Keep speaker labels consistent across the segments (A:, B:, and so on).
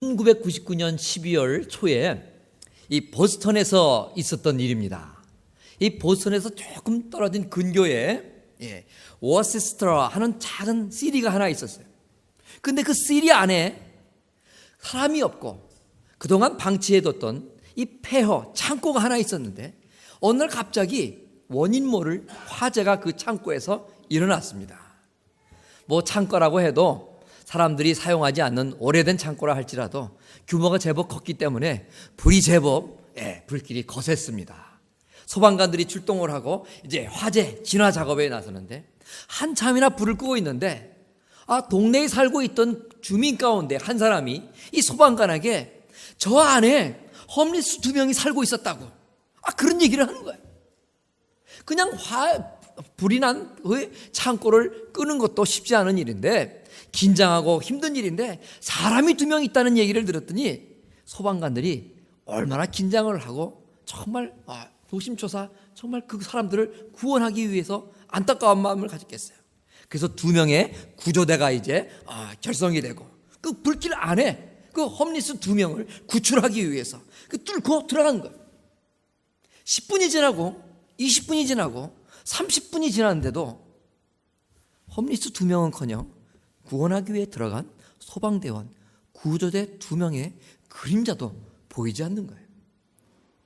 A: 1999년 12월 초에 이 보스턴에서 있었던 일입니다. 이 보스턴에서 조금 떨어진 근교에 워세스터 하는 작은 시리가 하나 있었어요. 근데 그 시리 안에 사람이 없고 그동안 방치해뒀던 이 폐허 창고가 하나 있었는데 어느 날 갑자기 원인 모를 화재가 그 창고에서 일어났습니다. 뭐 창고라고 해도 사람들이 사용하지 않는 오래된 창고라 할지라도 규모가 제법 컸기 때문에 불이 제법 불길이 거셌습니다. 소방관들이 출동을 하고 이제 화재 진화 작업에 나서는데 한참이나 불을 끄고 있는데 동네에 살고 있던 주민 가운데 한 사람이 이 소방관에게 저 안에 홈리스 2명이 살고 있었다고 그런 얘기를 하는 거예요. 그냥 불이 난 창고를 끄는 것도 쉽지 않은 일인데 긴장하고 힘든 일인데 사람이 2명 있다는 얘기를 들었더니 소방관들이 얼마나 긴장을 하고 정말 조심조사 정말 그 사람들을 구원하기 위해서 안타까운 마음을 가졌겠어요. 그래서 2명의 구조대가 이제 결성이 되고 그 불길 안에 그 홈리스 2명을 구출하기 위해서 뚫고 들어간 거예요. 10분이 지나고 20분이 지나고 30분이 지났는데도 홈리스 2명은커녕 구원하기 위해 들어간 소방대원, 구조대 2명의 그림자도 보이지 않는 거예요.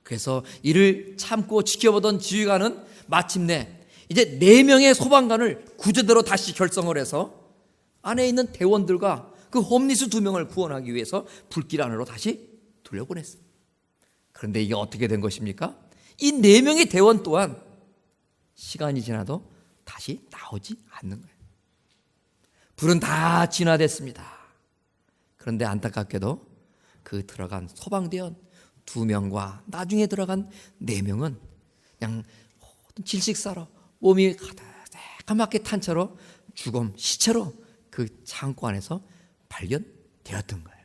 A: 그래서 이를 참고 지켜보던 지휘관은 마침내 이제 4명의 소방관을 구조대로 다시 결성을 해서 안에 있는 대원들과 그 홈리스 2명을 구원하기 위해서 불길 안으로 다시 돌려보냈어요. 그런데 이게 어떻게 된 것입니까? 이 4명의 대원 또한 시간이 지나도 다시 나오지 않는 거예요. 불은 다 진화됐습니다. 그런데 안타깝게도 그 들어간 소방대원 2명과 나중에 들어간 4명은 그냥 질식사로 몸이 까맣게 탄 채로 시체로 그 창고 안에서 발견되었던 거예요.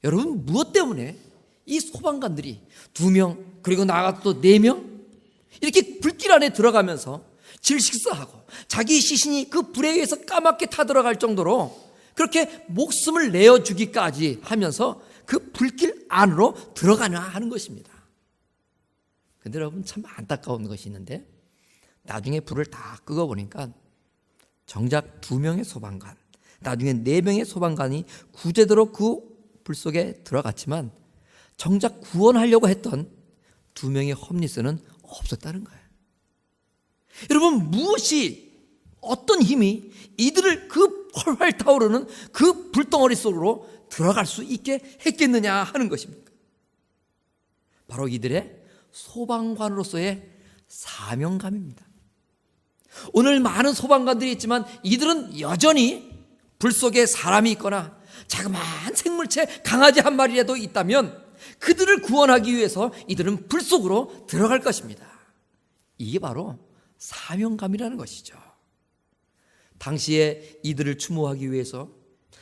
A: 여러분, 무엇 때문에 이 소방관들이 2명 그리고 나아가 또 4명 이렇게 불길 안에 들어가면서 질식사하고 자기 시신이 그 불에 의해서 까맣게 타들어갈 정도로 그렇게 목숨을 내어주기까지 하면서 그 불길 안으로 들어가냐 하는 것입니다. 그런데 여러분, 참 안타까운 것이 있는데 나중에 불을 다 끄고 보니까 정작 2명의 소방관, 나중에 4명의 소방관이 구제대로 그 불 속에 들어갔지만 정작 구원하려고 했던 2명의 홈리스는 없었다는 거예요. 여러분, 무엇이 어떤 힘이 이들을 그 활활 타오르는 그 불덩어리 속으로 들어갈 수 있게 했겠느냐 하는 것입니까? 바로 이들의 소방관으로서의 사명감입니다. 오늘 많은 소방관들이 있지만 이들은 여전히 불 속에 사람이 있거나 자그마한 생물체 강아지 한 마리라도 있다면 그들을 구원하기 위해서 이들은 불 속으로 들어갈 것입니다. 이게 바로 사명감이라는 것이죠. 당시에 이들을 추모하기 위해서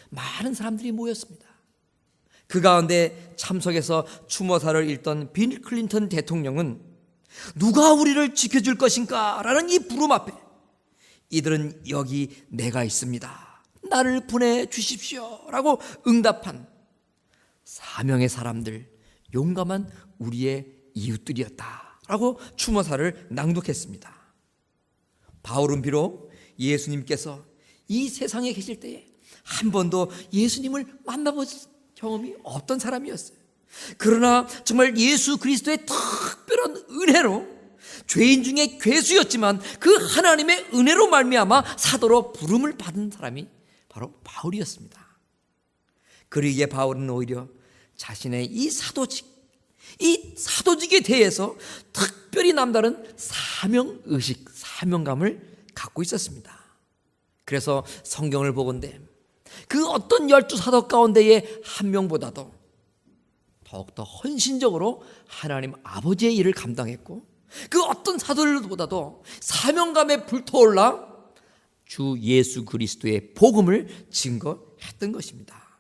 A: 많은 사람들이 모였습니다. 그 가운데 참석해서 추모사를 읽던 빌 클린턴 대통령은 누가 우리를 지켜줄 것인가? 라는 이 부름 앞에 이들은 여기 내가 있습니다. 나를 보내주십시오. 라고 응답한 사명의 사람들, 용감한 우리의 이웃들이었다. 라고 추모사를 낭독했습니다. 바울은 비록 예수님께서 이 세상에 계실 때에 한 번도 예수님을 만나본 경험이 없던 사람이었어요. 그러나 정말 예수 그리스도의 특별한 은혜로 죄인 중에 괴수였지만 그 하나님의 은혜로 말미암아 사도로 부름을 받은 사람이 바로 바울이었습니다. 그러기에 바울은 오히려 자신의 이 사도직에 대해서 특별히 남다른 사명의식, 사명감을 갖고 있었습니다. 그래서 성경을 보건대 그 어떤 12사도 가운데의 한 명보다도 더욱더 헌신적으로 하나님 아버지의 일을 감당했고 그 어떤 사도들보다도 사명감에 불타올라 주 예수 그리스도의 복음을 증거했던 것입니다.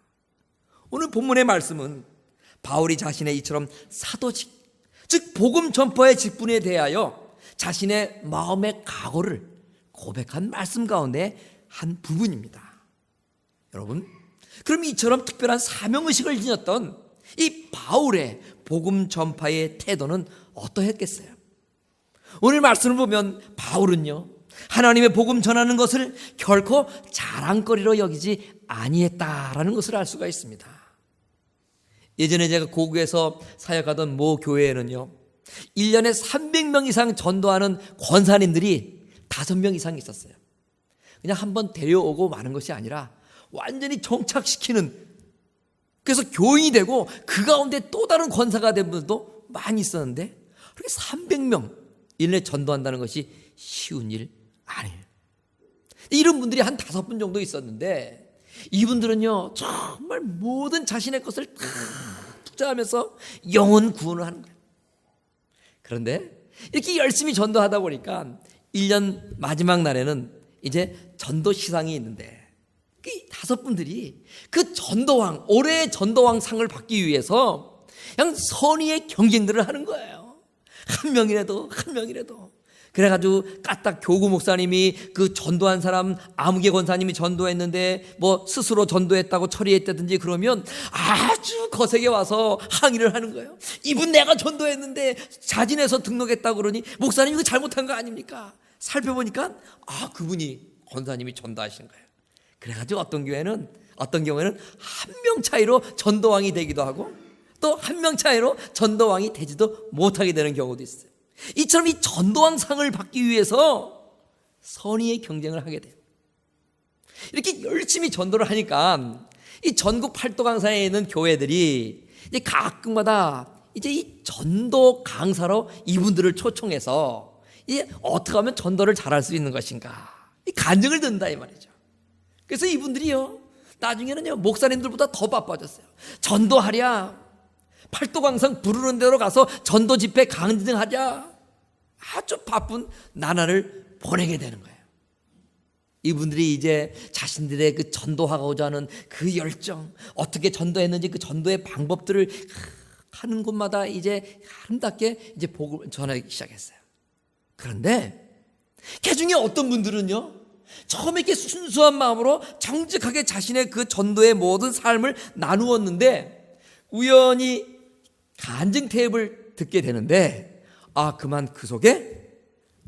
A: 오늘 본문의 말씀은 바울이 자신의 이처럼 사도직, 즉 복음 전파의 직분에 대하여 자신의 마음의 각오를 고백한 말씀 가운데 한 부분입니다. 여러분, 그럼 이처럼 특별한 사명의식을 지녔던 이 바울의 복음 전파의 태도는 어떠했겠어요? 오늘 말씀을 보면 바울은요, 하나님의 복음 전하는 것을 결코 자랑거리로 여기지 아니했다라는 것을 알 수가 있습니다. 예전에 제가 고국에서 사역하던 모 교회에는요, 1년에 300명 이상 전도하는 권사님들이 5명 이상 있었어요. 그냥 한번 데려오고 마는 것이 아니라 완전히 정착시키는, 그래서 교인이 되고 그 가운데 또 다른 권사가 된 분들도 많이 있었는데, 그렇게 300명 1년에 전도한다는 것이 쉬운 일 아니에요. 이런 분들이 한 5분 정도 있었는데, 이분들은요 정말 모든 자신의 것을 다 투자하면서 영혼 구원을 하는 거예요. 그런데 이렇게 열심히 전도하다 보니까 1년 마지막 날에는 이제 전도 시상이 있는데, 그 5분들이 그 전도왕, 올해의 전도왕 상을 받기 위해서 그냥 선의의 경쟁들을 하는 거예요. 한 명이라도. 그래가지고 까딱 교구 목사님이 그 전도한 사람, 아무개 권사님이 전도했는데 뭐 스스로 전도했다고 처리했다든지 그러면 아주 거세게 와서 항의를 하는 거예요. 이분 내가 전도했는데 자진해서 등록했다고 그러니 목사님 이거 잘못한 거 아닙니까? 살펴보니까 그분이 권사님이 전도하신 거예요. 그래가지고 어떤 경우에는 한 명 차이로 전도왕이 되기도 하고 또 한 명 차이로 전도왕이 되지도 못하게 되는 경우도 있어요. 이처럼 이 전도왕 상을 받기 위해서 선의의 경쟁을 하게 돼요. 이렇게 열심히 전도를 하니까 이 전국 팔도 강사에 있는 교회들이 이제 가끔마다 이제 이 전도 강사로 이분들을 초청해서 이제 어떻게 하면 전도를 잘할 수 있는 것인가, 이 간증을 듣는다 이 말이죠. 그래서 이분들이요 나중에는요 목사님들보다 더 바빠졌어요. 전도하랴, 팔도강상 부르는 데로 가서 전도 집회 강증하자, 아주 바쁜 나날을 보내게 되는 거예요. 이분들이 이제 자신들의 그 전도하고자 하는 그 열정, 어떻게 전도했는지 그 전도의 방법들을 하는 곳마다 이제 아름답게 이제 복음을 전하기 시작했어요. 그런데 그 중에 어떤 분들은요 처음에 이렇게 순수한 마음으로 정직하게 자신의 그 전도의 모든 삶을 나누었는데 우연히 간증 테이프를 듣게 되는데 그만 그 속에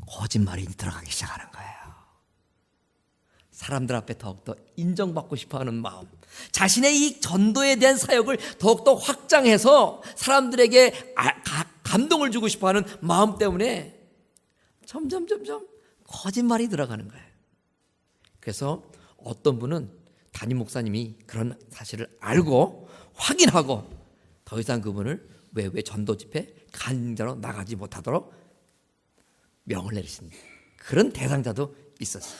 A: 거짓말이 들어가기 시작하는 거예요. 사람들 앞에 더욱더 인정받고 싶어하는 마음, 자신의 이 전도에 대한 사역을 더욱더 확장해서 사람들에게 감동을 주고 싶어하는 마음 때문에 점점 거짓말이 들어가는 거예요. 그래서 어떤 분은 담임 목사님이 그런 사실을 알고 확인하고 더 이상 그분을 외부의 전도 집회 간증자로 나가지 못하도록 명을 내리신 그런 대상자도 있었어요.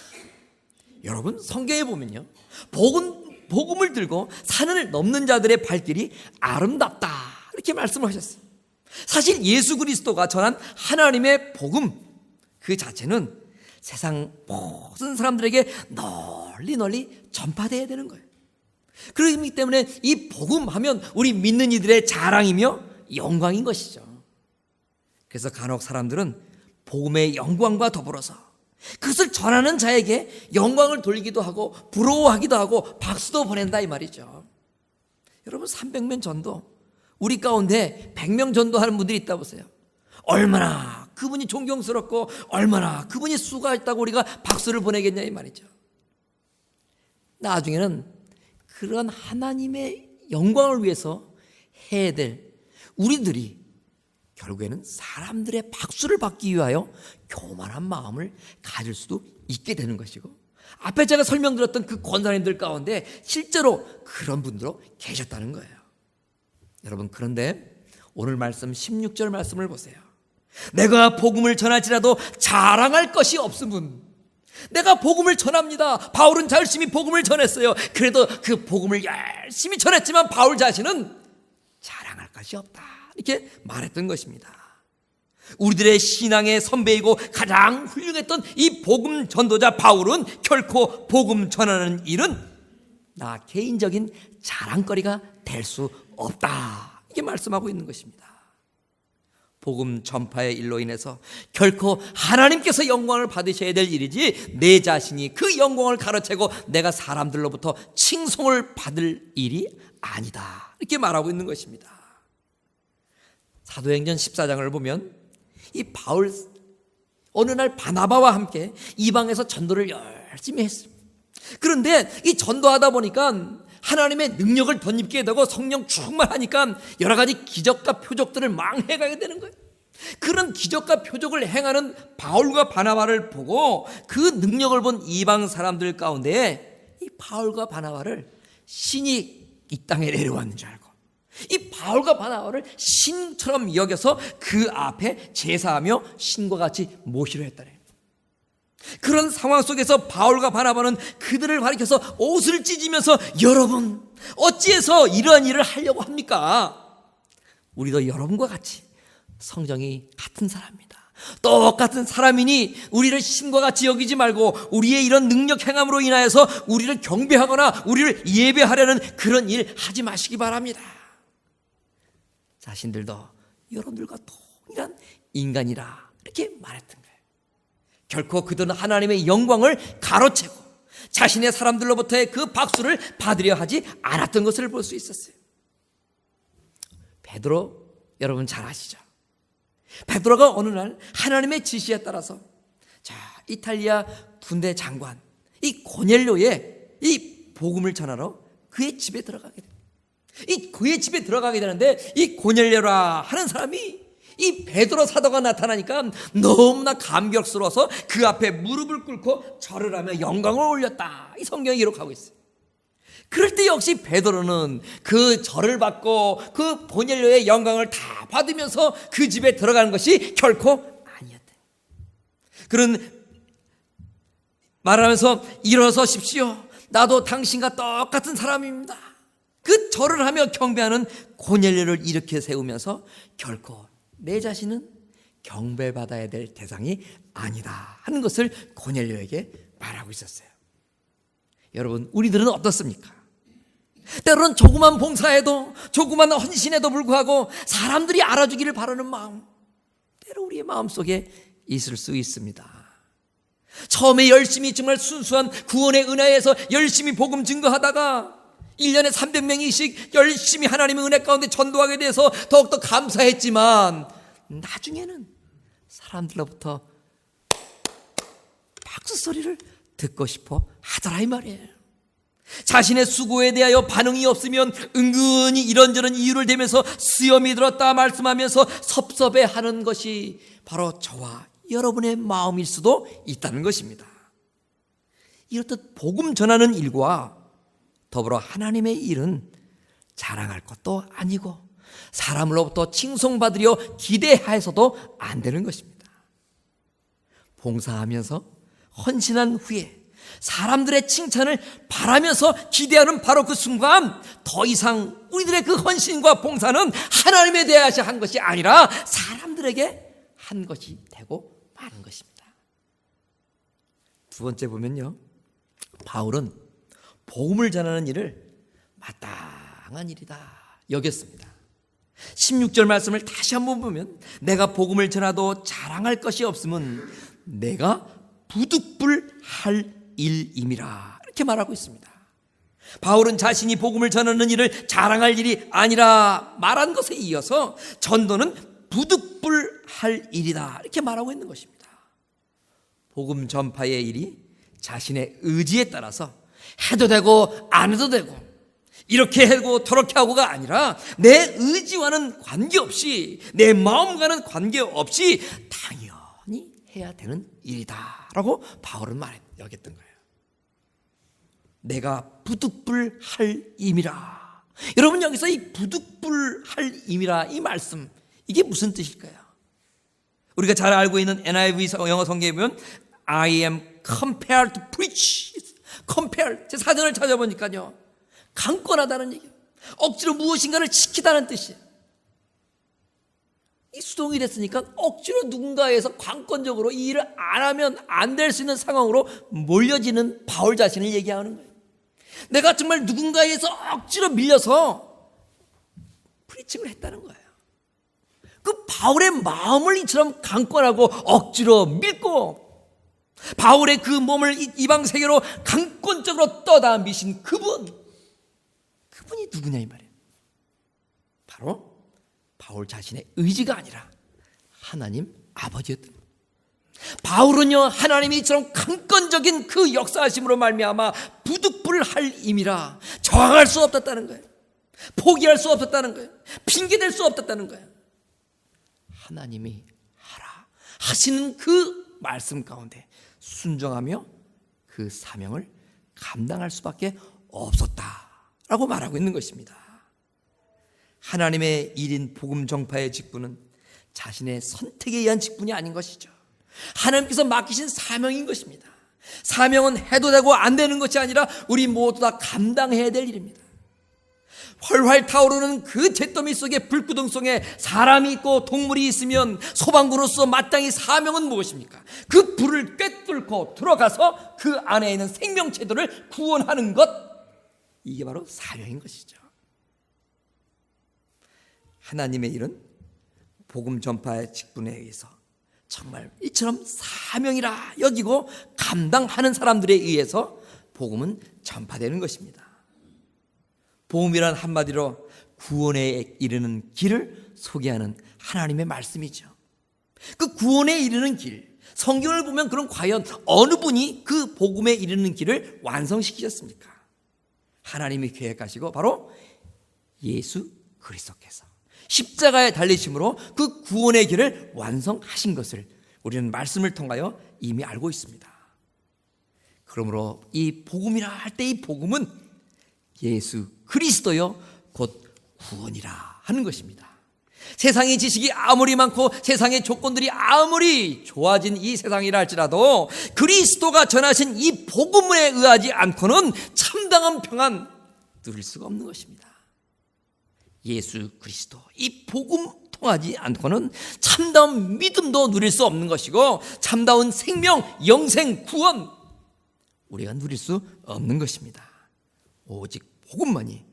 A: 여러분 성경에 보면요 복음을 들고 산을 넘는 자들의 발길이 아름답다 이렇게 말씀을 하셨어요. 사실 예수 그리스도가 전한 하나님의 복음 그 자체는 세상 모든 사람들에게 널리 전파되어야 되는 거예요. 그렇기 때문에 이 복음 하면 우리 믿는 이들의 자랑이며 영광인 것이죠. 그래서 간혹 사람들은 복음의 영광과 더불어서 그것을 전하는 자에게 영광을 돌리기도 하고 부러워하기도 하고 박수도 보낸다 이 말이죠. 여러분 300명 전도, 우리 가운데 100명 전도하는 분들이 있다 보세요. 얼마나 그분이 존경스럽고 얼마나 그분이 수고했다고 우리가 박수를 보내겠냐 이 말이죠. 나중에는 그런 하나님의 영광을 위해서 해야 될 우리들이 결국에는 사람들의 박수를 받기 위하여 교만한 마음을 가질 수도 있게 되는 것이고, 앞에 제가 설명드렸던 그 권사님들 가운데 실제로 그런 분들도 계셨다는 거예요. 여러분, 그런데 오늘 말씀 16절 말씀을 보세요. 내가 복음을 전할지라도 자랑할 것이 없음은, 내가 복음을 전합니다. 바울은 열심히 복음을 전했어요. 그래도 그 복음을 열심히 전했지만 바울 자신은 자랑할 것이 없다, 이렇게 말했던 것입니다. 우리들의 신앙의 선배이고 가장 훌륭했던 이 복음 전도자 바울은 결코 복음 전하는 일은 나 개인적인 자랑거리가 될 수 없다, 이렇게 말씀하고 있는 것입니다. 복음 전파의 일로 인해서 결코 하나님께서 영광을 받으셔야 될 일이지 내 자신이 그 영광을 가로채고 내가 사람들로부터 칭송을 받을 일이 아니다, 이렇게 말하고 있는 것입니다. 사도행전 14장을 보면 이 바울 어느 날 바나바와 함께 이방에서 전도를 열심히 했습니다. 그런데 이 전도하다 보니까 하나님의 능력을 덧입게 되고 성령 충만하니까 여러 가지 기적과 표적들을 망해가게 되는 거예요. 그런 기적과 표적을 행하는 바울과 바나바를 보고 그 능력을 본 이방 사람들 가운데 이 바울과 바나바를 신이 이 땅에 내려왔는 줄 알고 이 바울과 바나바를 신처럼 여겨서 그 앞에 제사하며 신과 같이 모시려 했다네. 그런 상황 속에서 바울과 바나바는 그들을 가리켜서 옷을 찢으면서 여러분 어찌해서 이러한 일을 하려고 합니까? 우리도 여러분과 같이 성정이 같은 사람입니다. 똑같은 사람이니 우리를 신과 같이 여기지 말고 우리의 이런 능력 행함으로 인하여서 우리를 경배하거나 우리를 예배하려는 그런 일 하지 마시기 바랍니다. 자신들도 여러분들과 동일한 인간이라 이렇게 말했던 거예요. 결코 그들은 하나님의 영광을 가로채고 자신의 사람들로부터의 그 박수를 받으려 하지 않았던 것을 볼 수 있었어요. 베드로 여러분 잘 아시죠? 베드로가 어느 날 하나님의 지시에 따라서 이탈리아 군대 장관 이 고넬료의 이 복음을 전하러 그의 집에 들어가게 됩니다. 이 그의 집에 들어가게 되는데 이 고넬료라 하는 사람이 이 베드로 사도가 나타나니까 너무나 감격스러워서 그 앞에 무릎을 꿇고 절을 하며 영광을 올렸다, 이 성경이 기록하고 있어요. 그럴 때 역시 베드로는 그 절을 받고 그 고넬료의 영광을 다 받으면서 그 집에 들어가는 것이 결코 아니었대. 그런 말하면서 일어서십시오, 나도 당신과 똑같은 사람입니다. 그 절을 하며 경배하는 고넬료를 일으켜 세우면서 결코 내 자신은 경배받아야 될 대상이 아니다 하는 것을 고넬료에게 말하고 있었어요. 여러분, 우리들은 어떻습니까? 때로는 조그만 봉사에도 조그만 헌신에도 불구하고 사람들이 알아주기를 바라는 마음, 때로 우리의 마음속에 있을 수 있습니다. 처음에 열심히 정말 순수한 구원의 은혜에서 열심히 복음 증거하다가 1년에 300명이씩 열심히 하나님의 은혜 가운데 전도하게 돼서 더욱더 감사했지만 나중에는 사람들로부터 박수 소리를 듣고 싶어 하더라 이 말이에요. 자신의 수고에 대하여 반응이 없으면 은근히 이런저런 이유를 대면서 수염이 들었다 말씀하면서 섭섭해하는 것이 바로 저와 여러분의 마음일 수도 있다는 것입니다. 이렇듯 복음 전하는 일과 더불어 하나님의 일은 자랑할 것도 아니고 사람으로부터 칭송받으려 기대해서도 안 되는 것입니다. 봉사하면서 헌신한 후에 사람들의 칭찬을 바라면서 기대하는 바로 그 순간 더 이상 우리들의 그 헌신과 봉사는 하나님에 대하여 한 것이 아니라 사람들에게 한 것이 되고 마는 것입니다. 두 번째 보면요, 바울은 복음을 전하는 일을 마땅한 일이다 여겼습니다. 16절 말씀을 다시 한번 보면 내가 복음을 전하도 자랑할 것이 없음은 내가 부득불할 일임이라 이렇게 말하고 있습니다. 바울은 자신이 복음을 전하는 일을 자랑할 일이 아니라 말한 것에 이어서 전도는 부득불할 일이다 이렇게 말하고 있는 것입니다. 복음 전파의 일이 자신의 의지에 따라서 해도 되고 안 해도 되고 이렇게 하고 저렇게 하고가 아니라 내 의지와는 관계없이 내 마음과는 관계없이 당연히 해야 되는 일이다라고 바울은 여겼던 거예요. 내가 부득불할 임이라. 여러분, 여기서 이 부득불할 임이라 이 말씀, 이게 무슨 뜻일까요? 우리가 잘 알고 있는 NIV 영어 성경에 보면 I am compelled to preach. compelled, 제 사전을 찾아보니까요, 강권하다는 얘기예요. 억지로 무엇인가를 지키다는 뜻이에요. 이 수동이 됐으니까 억지로 누군가에서 관건적으로 이 일을 안 하면 안 될 수 있는 상황으로 몰려지는 바울 자신을 얘기하는 거예요. 내가 정말 누군가에서 억지로 밀려서 프리칭을 했다는 거예요. 그 바울의 마음을 이처럼 강권하고 억지로 밀고 바울의 그 몸을 이방 세계로 강권적으로 떠다 미신 그분이 누구냐 이 말이에요. 바로 바울 자신의 의지가 아니라 하나님 아버지였던 거예요. 바울은요, 하나님이 이처럼 강권적인 그 역사하심으로 말미암아 부득불할 임이라 저항할 수 없었다는 거예요. 포기할 수 없었다는 거예요. 핑계댈 수 없었다는 거예요. 하나님이 하라 하시는 그 말씀 가운데 순종하며 그 사명을 감당할 수밖에 없었다라고 말하고 있는 것입니다. 하나님의 일인 복음 전파의 직분은 자신의 선택에 의한 직분이 아닌 것이죠. 하나님께서 맡기신 사명인 것입니다. 사명은 해도 되고 안 되는 것이 아니라 우리 모두 다 감당해야 될 일입니다. 활활 타오르는 그 잿더미 속에 불구덩 속에 사람이 있고 동물이 있으면 소방구로서 마땅히 사명은 무엇입니까? 그 불을 꿰뚫고 들어가서 그 안에 있는 생명체들을 구원하는 것, 이게 바로 사명인 것이죠. 하나님의 일은 복음 전파의 직분에 의해서 정말 이처럼 사명이라 여기고 감당하는 사람들에 의해서 복음은 전파되는 것입니다. 복음이란 한마디로 구원에 이르는 길을 소개하는 하나님의 말씀이죠. 그 구원에 이르는 길, 성경을 보면 그럼 과연 어느 분이 그 복음에 이르는 길을 완성시키셨습니까? 하나님이 계획하시고 바로 예수 그리스도께서 십자가에 달리심으로 그 구원의 길을 완성하신 것을 우리는 말씀을 통하여 이미 알고 있습니다. 그러므로 이 복음이라 할 때 이 복음은 예수 그리스도요 곧 구원이라 하는 것입니다. 세상의 지식이 아무리 많고 세상의 조건들이 아무리 좋아진 이 세상이라 할지라도 그리스도가 전하신 이 복음에 의하지 않고는 참당한 평안 누릴 수가 없는 것입니다. 예수 그리스도 이 복음 통하지 않고는 참다운 믿음도 누릴 수 없는 것이고 참다운 생명, 영생, 구원 우리가 누릴 수 없는 것입니다. 오직 복음만이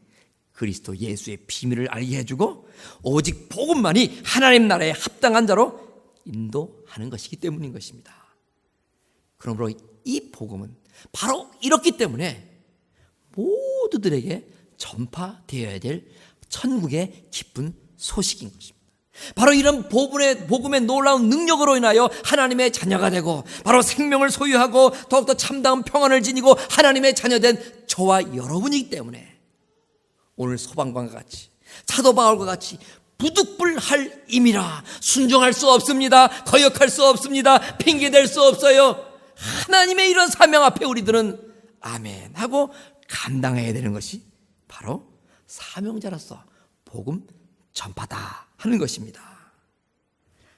A: 그리스도 예수의 비밀을 알게 해주고 오직 복음만이 하나님 나라에 합당한 자로 인도하는 것이기 때문인 것입니다. 그러므로 이 복음은 바로 이렇기 때문에 모두들에게 전파되어야 될 천국의 기쁜 소식인 것입니다. 바로 이런 복음의 놀라운 능력으로 인하여 하나님의 자녀가 되고 바로 생명을 소유하고 더욱더 참다운 평안을 지니고 하나님의 자녀된 저와 여러분이기 때문에 오늘 소방관과 같이 사도 바울과 같이 부득불할 임이라 순종할 수 없습니다. 거역할 수 없습니다. 핑계댈 수 없어요. 하나님의 이런 사명 앞에 우리들은 아멘 하고 감당해야 되는 것이 바로 사명자로서 복음 전파다 하는 것입니다.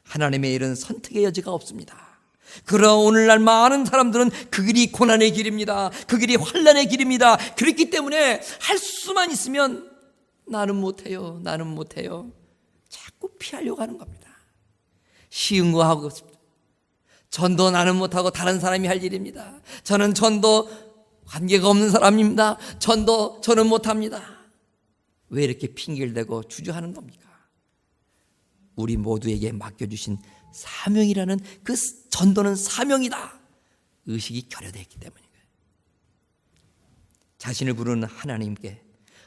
A: 하나님의 일은 선택의 여지가 없습니다. 그러나 오늘날 많은 사람들은 그 길이 고난의 길입니다. 그 길이 환난의 길입니다. 그렇기 때문에 할 수만 있으면 나는 못해요. 나는 못해요. 자꾸 피하려고 하는 겁니다. 쉬운 거 하고 싶다. 전도 나는 못하고 다른 사람이 할 일입니다. 저는 전도 관계가 없는 사람입니다. 전도 저는 못합니다. 왜 이렇게 핑계를 대고 주저하는 겁니까? 우리 모두에게 맡겨주신 사명이라는 그 전도는 사명이다 의식이 결여되어 있기 때문인 거예요. 자신을 부르는 하나님께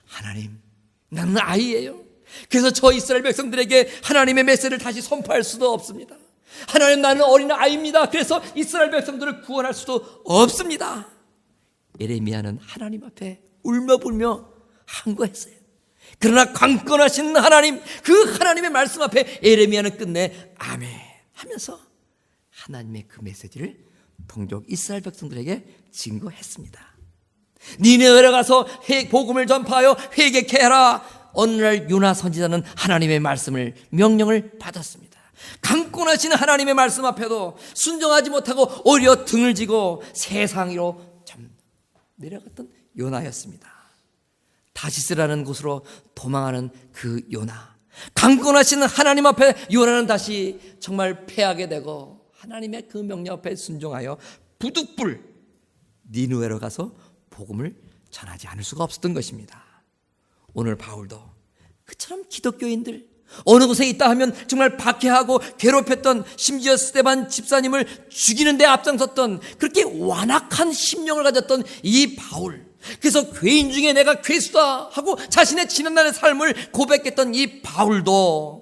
A: 하나님 나는 아이예요. 그래서 저 이스라엘 백성들에게 하나님의 메시지를 다시 선포할 수도 없습니다. 하나님 나는 어린 아이입니다. 그래서 이스라엘 백성들을 구원할 수도 없습니다. 예레미야는 하나님 앞에 울며불며 항거했어요. 그러나 강권하신 하나님, 그 하나님의 말씀 앞에 예레미야는 끝내 아멘 하면서 하나님의 그 메시지를 동족 이스라엘 백성들에게 증거했습니다. 니네웨로 가서 복음을 전파하여 회개케 하라. 어느 날 요나 선지자는 하나님의 말씀을 명령을 받았습니다. 강권하신 하나님의 말씀 앞에도 순종하지 못하고 오히려 등을 지고 세상으로 내려갔던 요나였습니다. 다시스라는 곳으로 도망하는 그 요나, 강권하시는 하나님 앞에 요나는 다시 정말 패하게 되고 하나님의 그 명령 앞에 순종하여 부득불 니느웨로 가서 복음을 전하지 않을 수가 없었던 것입니다. 오늘 바울도 그처럼 기독교인들 어느 곳에 있다 하면 정말 박해하고 괴롭혔던, 심지어 스데반 집사님을 죽이는 데 앞장섰던, 그렇게 완악한 심령을 가졌던 이 바울, 그래서 죄인 중에 내가 괴수다 하고 자신의 지난날의 삶을 고백했던 이 바울도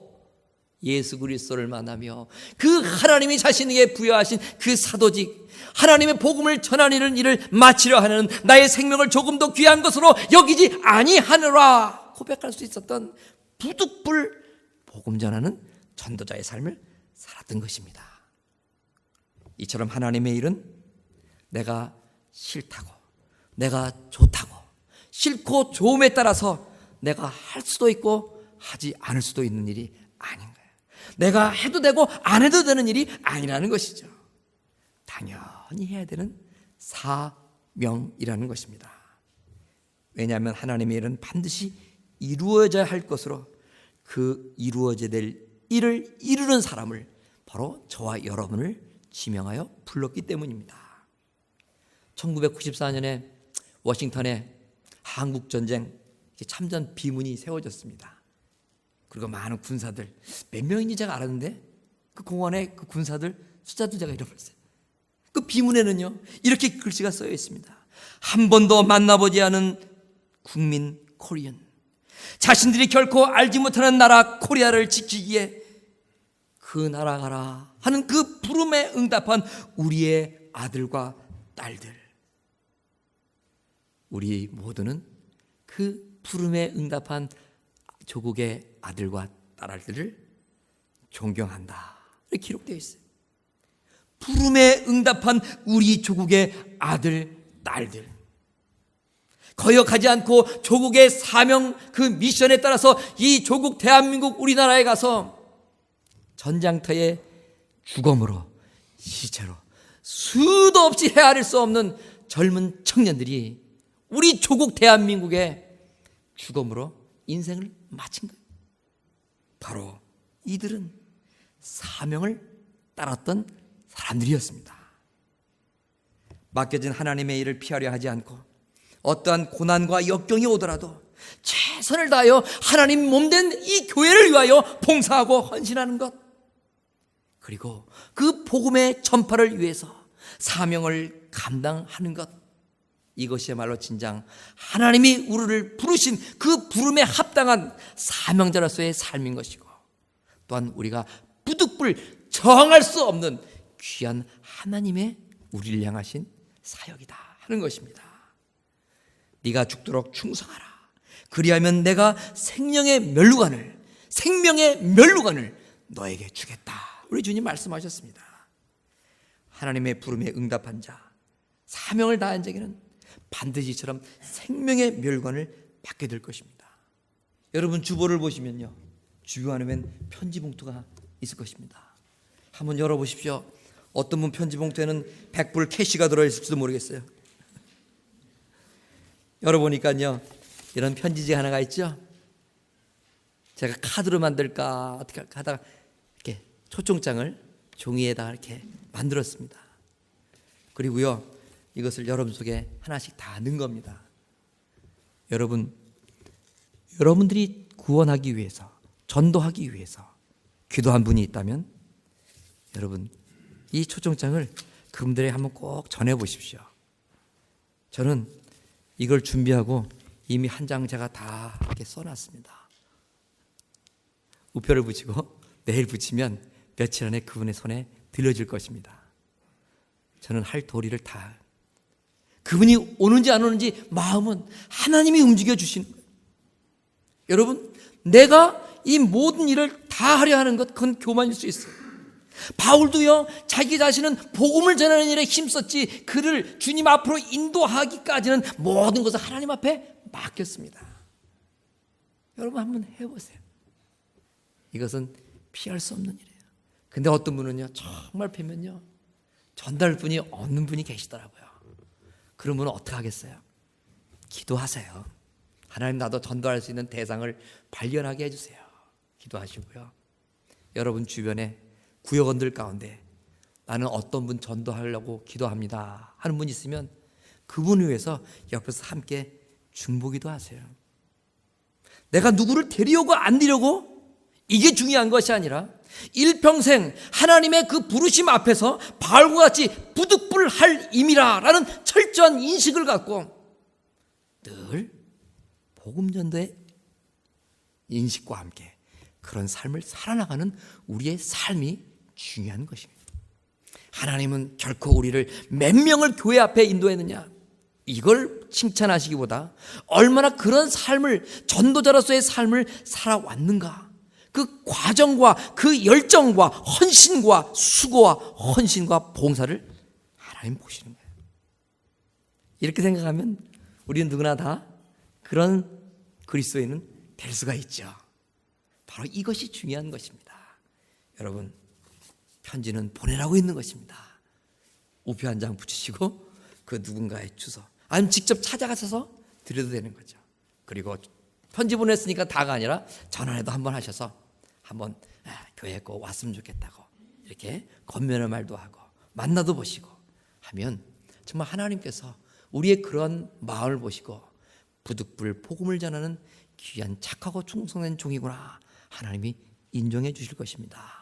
A: 예수 그리스도를 만나며 그 하나님이 자신에게 부여하신 그 사도직, 하나님의 복음을 전하는 일을 마치려 하는, 나의 생명을 조금 더 귀한 것으로 여기지 아니하노라 고백할 수 있었던 부득불 복음 전하는 전도자의 삶을 살았던 것입니다. 이처럼 하나님의 일은 내가 싫다고, 내가 좋다고, 싫고 좋음에 따라서 내가 할 수도 있고 하지 않을 수도 있는 일이 아닌 거예요. 내가 해도 되고 안 해도 되는 일이 아니라는 것이죠. 당연히 해야 되는 사명이라는 것입니다. 왜냐하면 하나님의 일은 반드시 이루어져야 할 것으로, 그 이루어져야 될 일을 이루는 사람을 바로 저와 여러분을 지명하여 불렀기 때문입니다. 1994년에 워싱턴에 한국전쟁 참전 비문이 세워졌습니다. 그리고 많은 군사들, 몇 명인지 제가 알았는데 그 공원에 그 군사들 숫자도 제가 잃어버렸어요. 그 비문에는요 이렇게 글씨가 써여 있습니다. 한 번도 만나보지 않은 국민 코리안, 자신들이 결코 알지 못하는 나라 코리아를 지키기에 그 나라 가라 하는 그 부름에 응답한 우리의 아들과 딸들, 우리 모두는 그 부름에 응답한 조국의 아들과 딸들을 존경한다 이렇게 기록되어 있어요. 부름에 응답한 우리 조국의 아들, 딸들, 거역하지 않고 조국의 사명, 그 미션에 따라서 이 조국 대한민국 우리나라에 가서 전장터에 주검으로, 시체로 수도 없이 헤아릴 수 없는 젊은 청년들이 우리 조국 대한민국의 주검으로 인생을 마친 거예요. 바로 이들은 사명을 따랐던 사람들이었습니다. 맡겨진 하나님의 일을 피하려 하지 않고 어떠한 고난과 역경이 오더라도 최선을 다하여 하나님 몸된 이 교회를 위하여 봉사하고 헌신하는 것, 그리고 그 복음의 전파를 위해서 사명을 감당하는 것, 이것이야말로 진정 하나님이 우리를 부르신 그 부름에 합당한 사명자로서의 삶인 것이고, 또한 우리가 부득불 정할 수 없는 귀한 하나님의 우리를 향하신 사역이다 하는 것입니다. 네가 죽도록 충성하라. 그리하면 내가 생명의 면류관을 너에게 주겠다. 우리 주님 말씀하셨습니다. 하나님의 부름에 응답한 자, 사명을 다한 자에게는 반드시 이처럼 생명의 멸관을 받게 될 것입니다. 여러분 주보를 보시면요, 주요 안에는 편지 봉투가 있을 것입니다. 한번 열어보십시오. 어떤 분 편지 봉투에는 100불 캐시가 들어있을지도 모르겠어요. 열어보니까요 이런 편지지 하나가 있죠. 제가 카드로 만들까 어떻게 할까 하다가 이렇게 초청장을 종이에다 이렇게 만들었습니다. 그리고요 이것을 여러분 속에 하나씩 다 넣은 겁니다. 여러분들이 구원하기 위해서, 전도하기 위해서 기도한 분이 있다면 여러분 이 초청장을 그분들에게 한번 꼭 전해보십시오. 저는 이걸 준비하고 이미 한 장 제가 다 이렇게 써놨습니다. 우표를 붙이고 내일 붙이면 며칠 안에 그분의 손에 들려질 것입니다. 저는 할 도리를 다, 그분이 오는지 안 오는지 마음은 하나님이 움직여 주시는 거예요. 여러분, 내가 이 모든 일을 다 하려 하는 것, 그건 교만일 수 있어요. 바울도요 자기 자신은 복음을 전하는 일에 힘썼지 그를 주님 앞으로 인도하기까지는 모든 것을 하나님 앞에 맡겼습니다. 여러분 한번 해보세요. 이것은 피할 수 없는 일이에요. 근데 어떤 분은요 정말 뵈면요 전달분이 없는 분이 계시더라고요. 그런 분은 어떻게 하겠어요? 기도하세요. 하나님, 나도 전도할 수 있는 대상을 발견하게 해주세요. 기도하시고요, 여러분 주변에 구역원들 가운데 나는 어떤 분 전도하려고 기도합니다 하는 분 있으면 그분을 위해서 옆에서 함께 중보기도 하세요. 내가 누구를 데리려고 안 데려고 이게 중요한 것이 아니라 일평생 하나님의 그 부르심 앞에서 바울과 같이 부득불할 임이라라는 철저한 인식을 갖고 늘 복음 전도의 인식과 함께 그런 삶을 살아나가는 우리의 삶이 중요한 것입니다. 하나님은 결코 우리를 몇 명을 교회 앞에 인도했느냐 이걸 칭찬하시기보다 얼마나 그런 삶을 전도자로서의 삶을 살아왔는가 그 과정과 그 열정과 헌신과 수고와 헌신과 봉사를 하나님 보시는 거예요. 이렇게 생각하면 우리는 누구나 다 그런 그리스도인은 될 수가 있죠. 바로 이것이 중요한 것입니다. 여러분, 편지는 보내라고 있는 것입니다. 우표 한 장 붙이시고 그 누군가의 주소 아니면 직접 찾아가셔서 드려도 되는 거죠. 그리고 편지 보냈으니까 다가 아니라 전화라도 한번 하셔서 한번 교회 꼭 왔으면 좋겠다고 이렇게 건면의 말도 하고 만나도 보시고 하면 정말 하나님께서 우리의 그런 마음을 보시고 부득불 복음을 전하는 귀한 착하고 충성된 종이구나 하나님이 인정해 주실 것입니다.